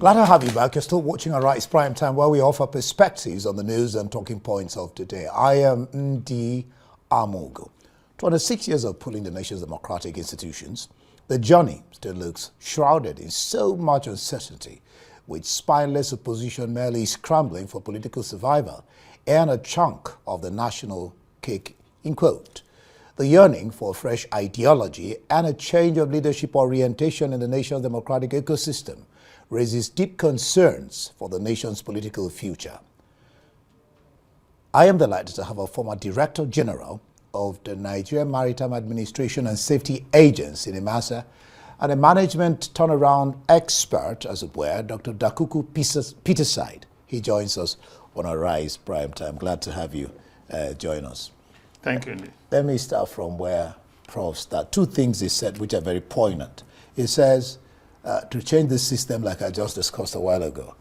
Glad to have you back. You're still watching Arise Prime Time, where we offer perspectives on the news and talking points of today. I am Ndi Amogo. 26 years of pulling the nation's democratic institutions, the journey still looks shrouded in so much uncertainty, with spineless opposition merely scrambling for political survival and a chunk of the national cake in quote. The yearning for a fresh ideology and a change of leadership orientation in the nation's democratic ecosystem raises deep concerns for the nation's political future. I am delighted to have a former Director General of the Nigerian Maritime Administration and Safety Agency, NIMASA, and a management turnaround expert, as it were, Dr. Dakuku Peterside. He joins us on Arise Prime Time. Glad to have you join us. Thank you, Andy. Let me start from where Prof started. Two things he said which are very poignant. He says, to change the system, like I just discussed a while ago,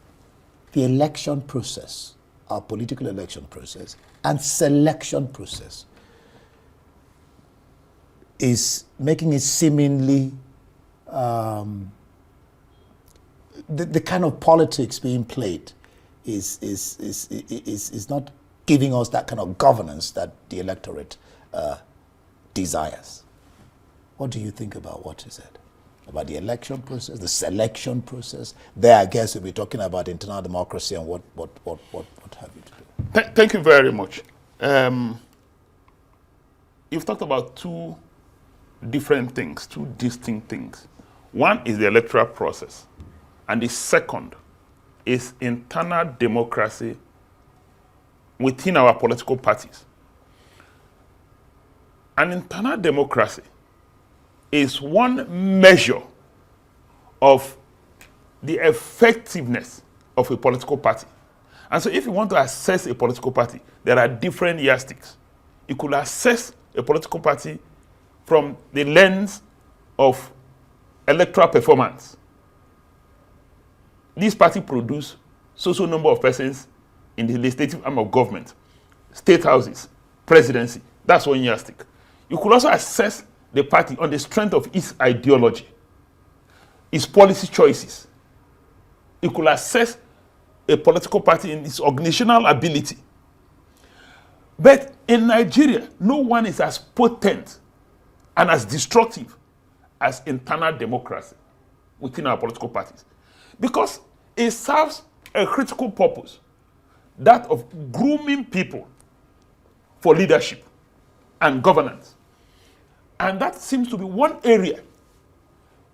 the election process, our political election process, and selection process is making it seemingly the kind of politics being played is not giving us that kind of governance that the electorate desires. What do you think about what he said? About the election process, the selection process? There, I guess we'll be talking about internal democracy and what have you to do. Thank you very much. You've talked about two different things, two distinct things. One is the electoral process, and the second is internal democracy within our political parties. An internal democracy is one measure of the effectiveness of a political party. And so if you want to assess a political party, there are different yardsticks. You could assess a political party from the lens of electoral performance. This party produce so number of persons in the legislative arm of government, state houses, presidency. That's one yardstick. You could also assess the party on the strength of its ideology, its policy choices. You could assess a political party in its organizational ability. But in Nigeria, no one is as potent and as destructive as internal democracy within our political parties, because it serves a critical purpose, that of grooming people for leadership and governance. And that seems to be one area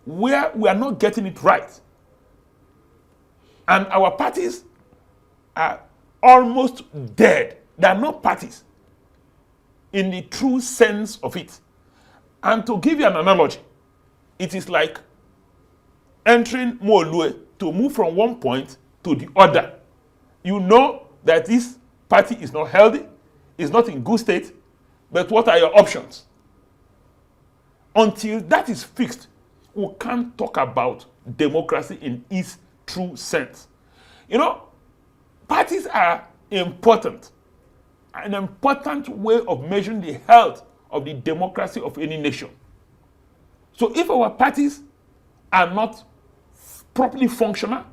where we are not getting it right. And our parties are almost dead. They are not parties in the true sense of it. And to give you an analogy, it is like entering Molue to move from one point to the other. You know that this party is not healthy, is not in good state, but what are your options? Until that is fixed, we can't talk about democracy in its true sense. You know, parties are important, an important way of measuring the health of the democracy of any nation. So if our parties are not properly functional,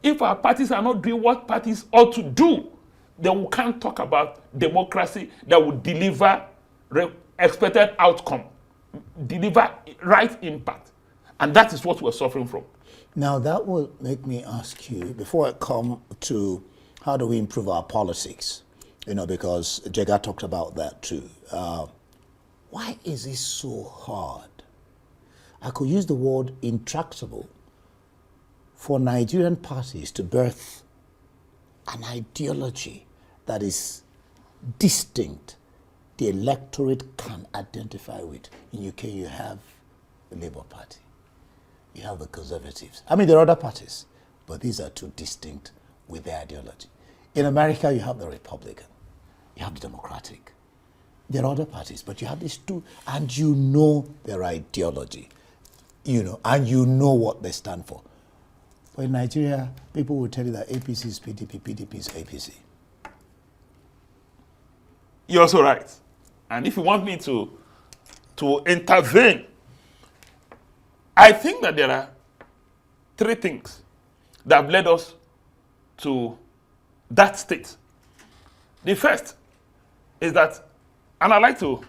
if our parties are not doing what parties ought to do, then we can't talk about democracy that will deliver expected outcome, deliver right impact. And that is what we're suffering from. Now that will make me ask you, before I come to how do we improve our politics, you know, because Jega talked about that too. Why is it so hard? I could use the word intractable for Nigerian parties to birth an ideology that is distinct, the electorate can identify with. In UK, you have the Labour Party, you have the Conservatives. I mean, there are other parties, but these are two distinct with their ideology. In America, you have the Republican, you have the Democratic. There are other parties, but you have these two, and you know their ideology, you know, and you know what they stand for. But in Nigeria, people will tell you that APC is PDP, PDP is APC. You're also right. And if you want me to intervene, I think that there are three things that have led us to that state. The first is that, and I like to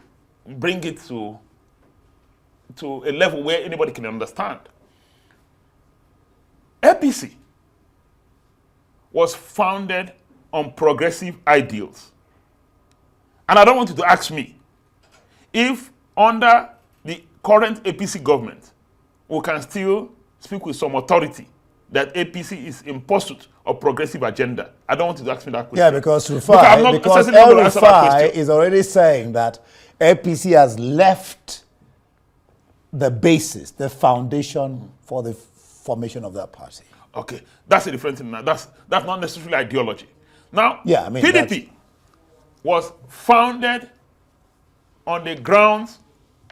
bring it to a level where anybody can understand. APC was founded on progressive ideals. And I don't want you to ask me if under the current APC government, we can still speak with some authority that APC is in pursuit of progressive agenda. I don't want you to ask me that question. Yeah, because Rufai is already saying that APC has left the basis, the foundation for the formation of that party. Okay, that's a different thing now. That's not necessarily ideology. Now, yeah, I mean, PDP was founded on the grounds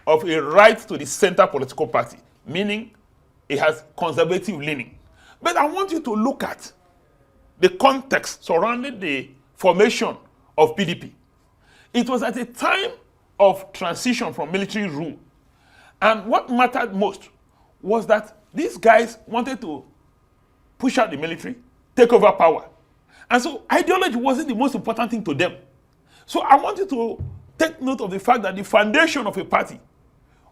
of a right to the center political party, meaning it has conservative leaning. But I want you to look at the context surrounding the formation of PDP. It was at a time of transition from military rule. And what mattered most was that these guys wanted to push out the military, take over power. And so ideology wasn't the most important thing to them. So I want you to take note of the fact that the foundation of a party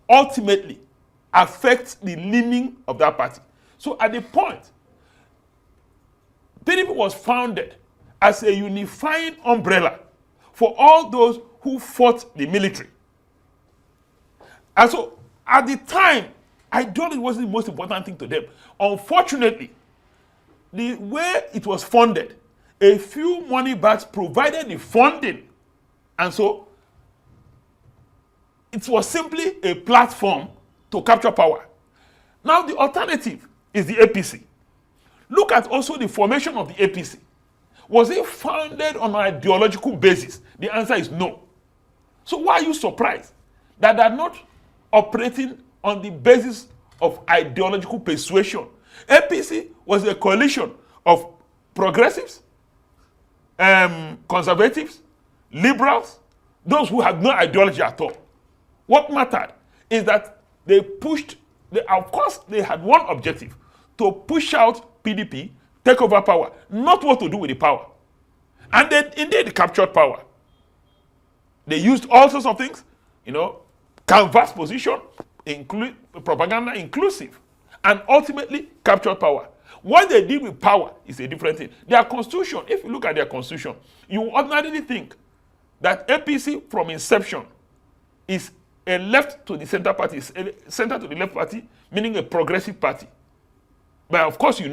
ultimately affects the leaning of that party. So at the point, PDP was founded as a unifying umbrella for all those who fought the military. And so at the time, ideology wasn't the most important thing to them. Unfortunately, the way it was funded, a few money bags provided the funding. And so it was simply a platform to capture power. Now the alternative is the APC. Look at also the formation of the APC. Was it founded on an ideological basis? The answer is no. So why are you surprised that they're not operating on the basis of ideological persuasion? APC was a coalition of progressives, conservatives, liberals, those who had no ideology at all. What mattered is that they pushed, of course, they had one objective, to push out PDP, take over power, not what to do with the power. And then indeed they captured power. They used all sorts of things, canvas position, propaganda inclusive, and ultimately captured power. What they did with power is a different thing. Their constitution, if you look at their constitution, you ordinarily think that APC from inception is a left to the center party, a center to the left party, meaning a progressive party. But of course you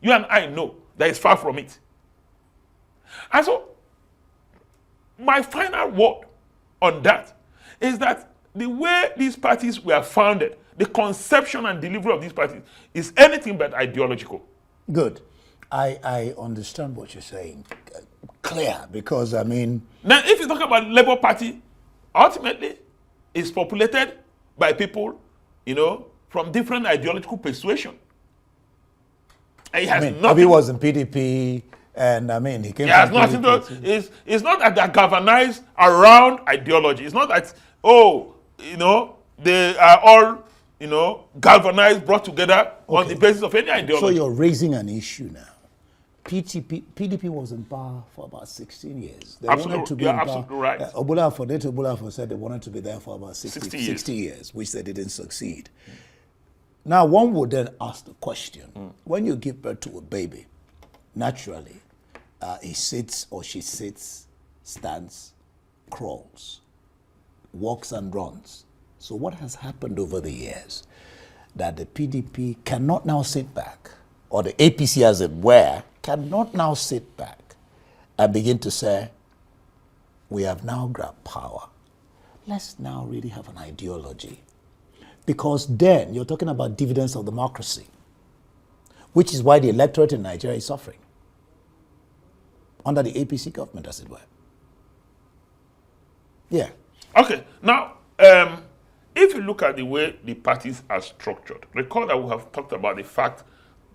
and I know that it's far from it. And so, my final word on that is that the way these parties were founded, the conception and delivery of these parties is anything but ideological. Good. I understand what you're saying. Clear, because I mean... Now, if you talk about the Labour Party, ultimately, it's populated by people, from different ideological persuasion. And it has nothing... He was in PDP, and he came from nothing to... It's not that they're galvanized around ideology. It's not that, they are all, galvanized, brought together on the basis of any ideology. So you're raising an issue now. PDP was in power for about 16 years. They wanted to be in power. Absolutely right. Obulafo said they wanted to be there for about 60 years, which they didn't succeed. Now, one would then ask the question, when you give birth to a baby, naturally, he sits or she sits, stands, crawls, walks and runs. So what has happened over the years that the PDP cannot now sit back, or the APC as it were, cannot now sit back and begin to say, we have now grabbed power. Let's now really have an ideology. Because then you're talking about dividends of democracy, which is why the electorate in Nigeria is suffering under the APC government, as it were. Yeah. Okay. Now, if you look at the way the parties are structured, recall that we have talked about the fact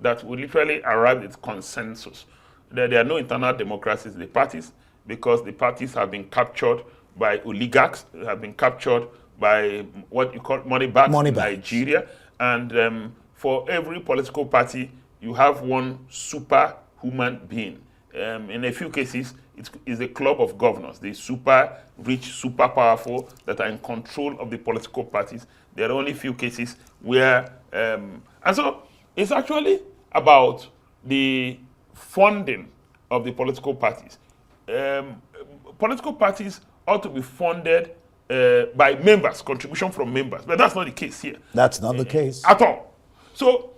that we literally arrived at consensus. There are no internal democracies in the parties because the parties have been captured by oligarchs, have been captured by what you call money bags in Nigeria. And for every political party, you have one superhuman being. In a few cases, it is a club of governors, the super rich, super powerful, that are in control of the political parties. There are only few cases where, and so it's actually about the funding of the political parties. Political parties ought to be funded by members, contribution from members, but that's not the case here. That's not the case. At all. So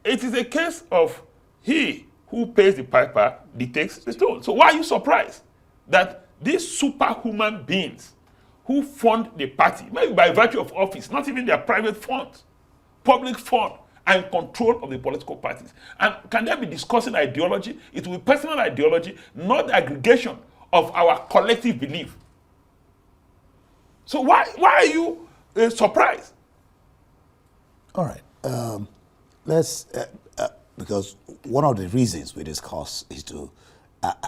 it is a case of he who pays the piper dictates the tone. So why are you surprised that these superhuman beings who fund the party, maybe by virtue of office, not even their private funds, public fund, are in control of the political parties? And can they be discussing ideology? It will be personal ideology, not the aggregation of our collective belief. So why are you surprised? All right. Let's, because one of the reasons we discuss is to,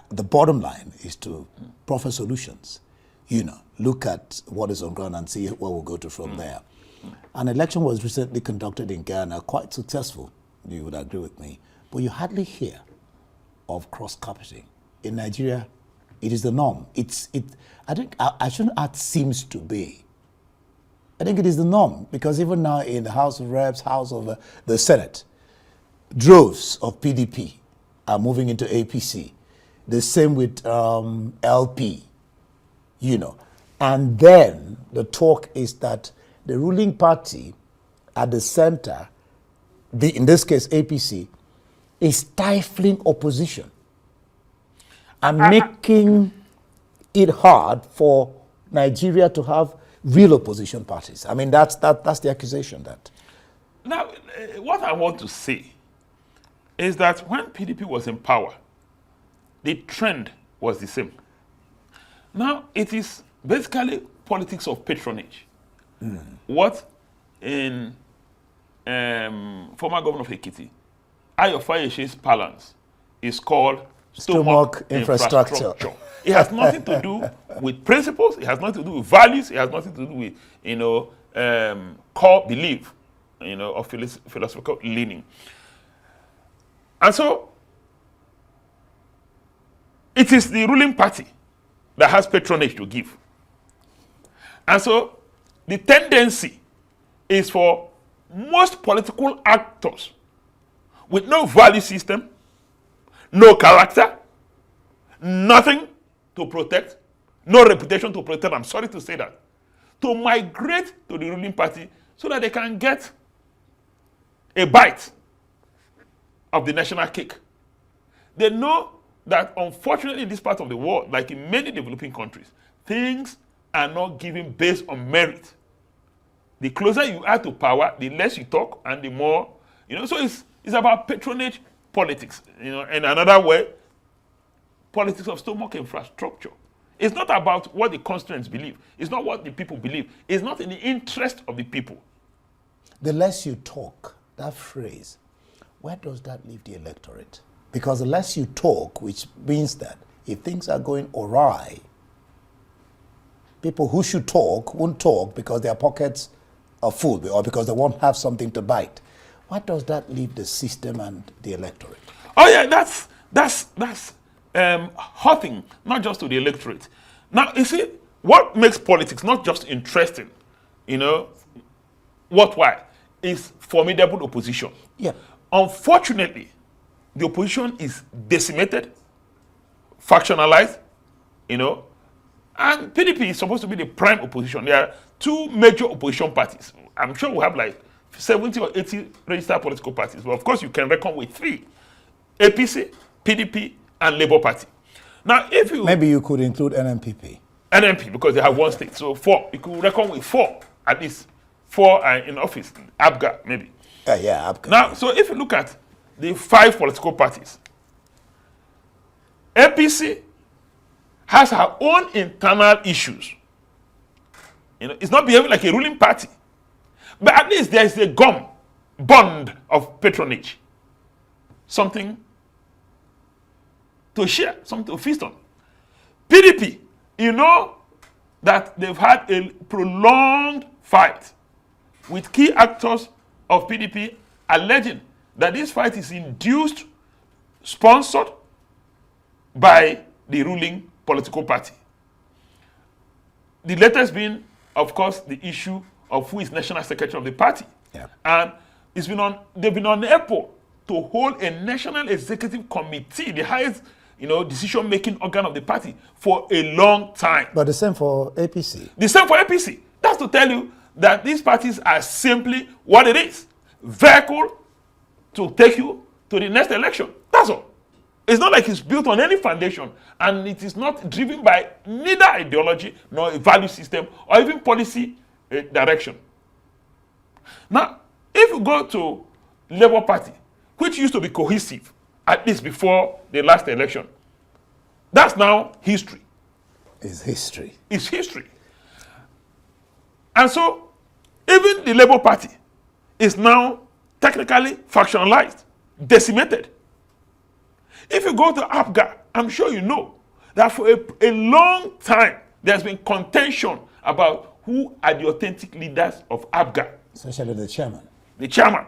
the bottom line is to proffer solutions. Look at what is on ground and see where we'll go to from there. An election was recently conducted in Ghana, quite successful, you would agree with me, but you hardly hear of cross-carpeting. In Nigeria, it is the norm. I think, I shouldn't add seems to be. I think it is the norm, because even now in the House of Reps, House of the Senate, droves of PDP are moving into APC. The same with LP, And then the talk is that the ruling party at the center, in this case APC, is stifling opposition and making it hard for Nigeria to have real opposition parties. I mean, that's the accusation. That now, what I want to say is that when PDP was in power, the trend was the same. Now it is basically politics of patronage. What in former governor of Ekiti, Ayo Fayeshe's parlance is called stomach infrastructure. It has nothing to do with principles. It has nothing to do with values. It has nothing to do with core belief, or philosophical leaning. And so it is the ruling party that has patronage to give. And so the tendency is for most political actors with no value system, no character, nothing to protect, no reputation to protect, I'm sorry to say that, to migrate to the ruling party so that they can get a bite of the national cake. They know that unfortunately in this part of the world, like in many developing countries, things are not given based on merit. The closer you are to power, the less you talk and the more, so it's about patronage politics, in another way, politics of stomach infrastructure. It's not about what the constituents believe. It's not what the people believe. It's not in the interest of the people. The less you talk, that phrase, where does that leave the electorate? Because the less you talk, which means that if things are going awry, people who should talk won't talk because their pockets are full or because they won't have something to bite. Where does that leave the system and the electorate? Oh yeah, that's hurting, not just to the electorate. Now, you see, what makes politics not just interesting, worthwhile, is formidable opposition. Yeah. Unfortunately, the opposition is decimated, factionalized, and PDP is supposed to be the prime opposition. There are two major opposition parties. I'm sure we have like 70 or 80 registered political parties. But of course, you can reckon with three: APC, PDP, and Labour Party. Now, if you... Maybe you could include NNPP. NNP, because they have one state. So four. You could reckon with four, at least. Four are in office. ABGA, maybe. Yeah, ABGA. Now, so if you look at the 5 political parties, APC has her own internal issues. It's not behaving like a ruling party. But at least there is a bond of patronage. Something to share, something to feast on. PDP, that they've had a prolonged fight with key actors of PDP alleging that this fight is induced, sponsored by the ruling political party. The latest being, of course, the issue of who is national secretary of the party. Yeah. And they've been unable to hold a national executive committee, the highest decision-making organ of the party, for a long time. But the same for APC. The same for APC. That's to tell you that these parties are simply what it is. Vehicle to take you to the next election. That's all. It's not like it's built on any foundation, and it is not driven by neither ideology nor a value system or even policy direction. Now, if you go to Labour Party, which used to be cohesive, at least before the last election, that's now history. It's history. It's history. And so, even the Labour Party is now technically factionalized, decimated. If you go to APGA, I'm sure you know that for a long time, there's been contention about who are the authentic leaders of APGA. Especially the chairman. The chairman.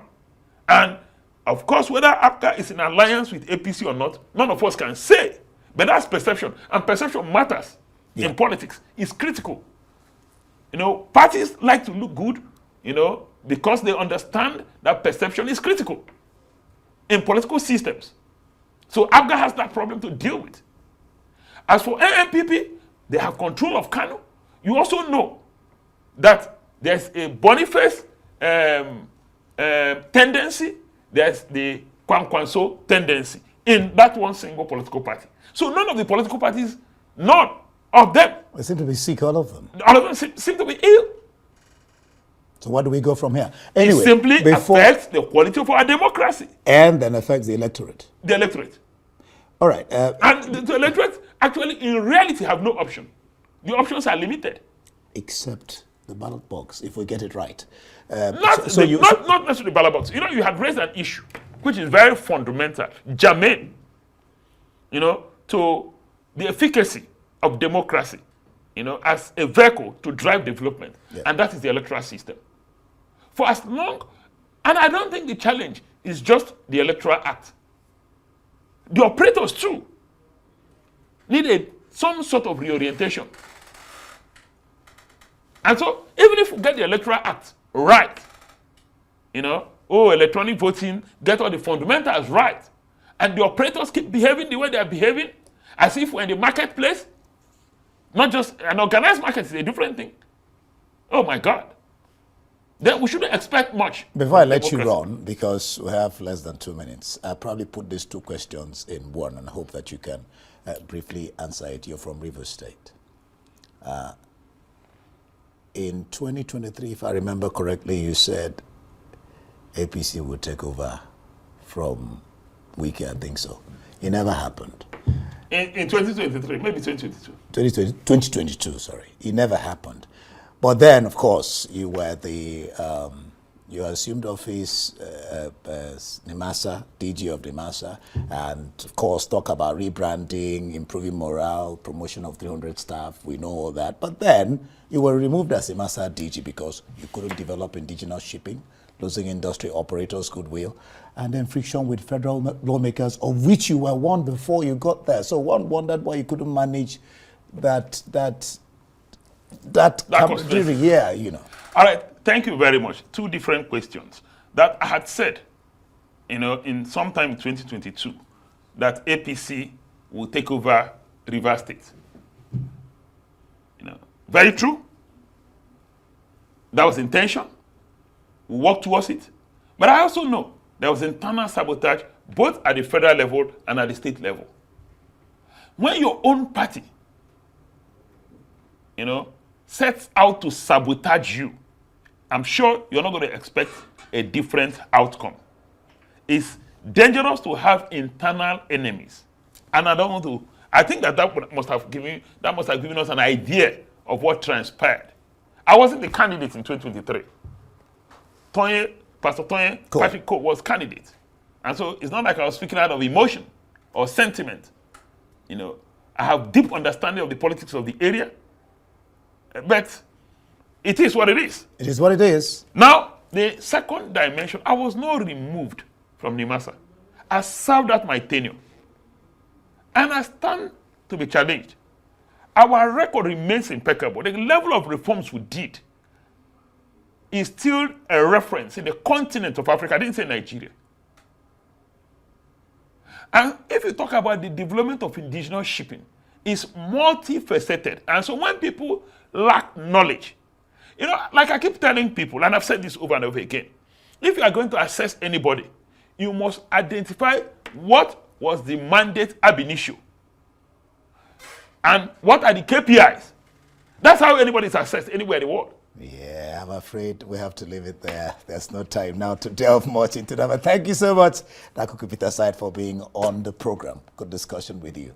And of course, whether APGA is in alliance with APC or not, none of us can say. But that's perception. And perception matters in politics. It's critical. Parties like to look good, because they understand that perception is critical in political systems. So APGA has that problem to deal with. As for NNPP, they have control of Kano. You also know that there's a Boniface tendency, there's the Kwankwanso tendency in that one single political party. So none of the political parties, none of them. They seem to be sick, all of them. All of them seem to be ill. So where do we go from here? Anyway, it simply affects the quality of our democracy. And then affects the electorate. The electorate. All right. And the electorate actually, in reality, have no option. The options are limited. Except the ballot box, if we get it right. Not necessarily the ballot box. You had raised an issue, which is very fundamental, germane, to the efficacy of democracy, as a vehicle to drive development. Yeah. And that is the electoral system. For as long, and I don't think the challenge is just the Electoral Act. The operators too needed some sort of reorientation. And so, even if we get the Electoral Act right, electronic voting, get all the fundamentals right, and the operators keep behaving the way they are behaving, as if we're in the marketplace, not just an organized market is a different thing. Oh my God. Then we shouldn't expect much. Before I let you run, because we have less than 2 minutes, I'll probably put these two questions in one and hope that you can briefly answer it. You're from Rivers State. In 2023, if I remember correctly, you said APC would take over from Wiki, I think so. It never happened. In 2023, maybe 2022. 2022, sorry. It never happened. But then, of course, you were you assumed office as NIMASA, DG of NIMASA, and of course talk about rebranding, improving morale, promotion of 300 staff. We know all that. But then you were removed as NIMASA DG because you couldn't develop indigenous shipping, losing industry operators' goodwill, and then friction with federal lawmakers, of which you were one before you got there. So one wondered why you couldn't manage that year, All right, thank you very much. Two different questions. That I had said, in sometime in 2022, that APC will take over Rivers State. Very true. That was intention. We worked towards it. But I also know there was internal sabotage both at the federal level and at the state level. When your own party, sets out to sabotage you, I'm sure you're not going to expect a different outcome. It's dangerous to have internal enemies. And I think that must have given us an idea of what transpired. I wasn't the candidate in 2023. Pastor Patrick Coe was candidate. And so it's not like I was speaking out of emotion or sentiment. I have deep understanding of the politics of the area. But it is what it is. It is what it is. Now, the second dimension, I was not removed from Nimasa. I served out my tenure. And I stand to be challenged. Our record remains impeccable. The level of reforms we did is still a reference in the continent of Africa. I didn't say Nigeria. And if you talk about the development of indigenous shipping, it's multifaceted. And so when people lack knowledge, you know, like I keep telling people, and I've said this over and over again, if you are going to assess anybody, you must identify what was the mandate ab initio and what are the KPIs. That's how anybody is assessed anywhere in the world. Yeah, I'm afraid we have to leave it there. There's no time now to delve much into that. But thank you so much, Dakuku Peterside, for being on the program. Good discussion with you.